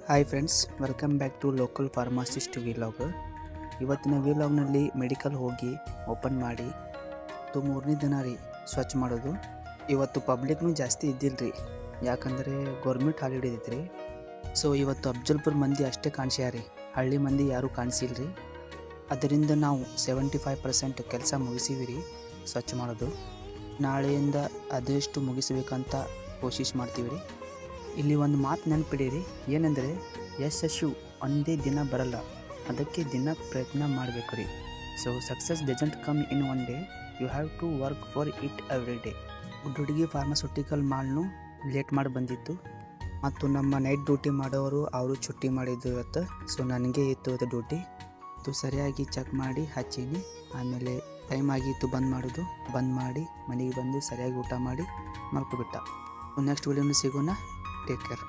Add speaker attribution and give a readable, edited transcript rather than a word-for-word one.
Speaker 1: Hi friends, welcome back to local pharmacist vlog. ಇವತ್ತಿನ ವಿಲಾಗ್ನಲ್ಲಿ medical ಹೋಗಿ ಓಪನ್ ಮಾಡಿ ಮೂರನೇ ದಿನ ರೀ ಸ್ವಚ್ಛ ಮಾಡೋದು. ಇವತ್ತು ಪಬ್ಲಿಕ್ನೂ ಜಾಸ್ತಿ ಇದ್ದಿಲ್ಲ ರೀ, ಯಾಕಂದರೆ ಗೌರ್ಮೆಂಟ್ ಹಾಲಿಡೇ ಐತಿ ರೀ. ಸೊ ಇವತ್ತು ಅಫ್ಜಲ್ಪುರ ಮಂದಿ ಅಷ್ಟೇ ಕಾಣಿಸ್ಯಾರಿ, ಹಳ್ಳಿ ಮಂದಿ ಯಾರೂ ಕಾಣಿಸಿಲ್ಲ ರೀ. ಅದರಿಂದ ನಾವು 75% ಕೆಲಸ ಮುಗಿಸಿವಿ ರೀ ಸ್ವಚ್ಛ ಮಾಡೋದು. ನಾಳೆಯಿಂದ ಅದೆಷ್ಟು ಮುಗಿಸ್ಬೇಕಂತ ಕೋಶಿಶ್ ಮಾಡ್ತೀವಿ ರೀ. ಇಲ್ಲಿ ಒಂದು ಮಾತು ನೆನಪಿಡಿರಿ, ಏನಂದರೆ ಯಶಸ್ಸು ಒಂದೇ ದಿನ ಬರಲ್ಲ, ಅದಕ್ಕೆ ದಿನ ಪ್ರಯತ್ನ ಮಾಡಬೇಕು ರೀ. So success doesn't come in one day, you have to work for it every day. ಹುಡುಗಿ ಫಾರ್ಮಾಸ್ಯೂಟಿಕಲ್ ಮಾಲ್ನು ಲೇಟ್ ಮಾಡಿ ಬಂದಿತ್ತು, ಮತ್ತು ನಮ್ಮ ನೈಟ್ ಡ್ಯೂಟಿ ಮಾಡೋರು ಅವರು छुट्टी ಮಾಡಿದ್ದು ಇವತ್ತು. ಸೊ ನನಗೆ ಇತ್ತು ಅದು ಡ್ಯೂಟಿ. ಸರಿಯಾಗಿ ಚೆಕ್ ಮಾಡಿ ಹಚ್ಚೀನಿ. ಆಮೇಲೆ ಟೈಮ್ ಆಗಿತ್ತು ಬಂದ್ ಮಾಡೋದು, ಬಂದ್ ಮಾಡಿ ಮನೆಗೆ ಬಂದು ಸರಿಯಾಗಿ ಊಟ ಮಾಡಿ ಮಲ್ಕೊಬಿಟ್ಟ. ನೆಕ್ಸ್ಟ್ ವಿಡಿಯೋನು ಸಿಗೋಣ. Take care.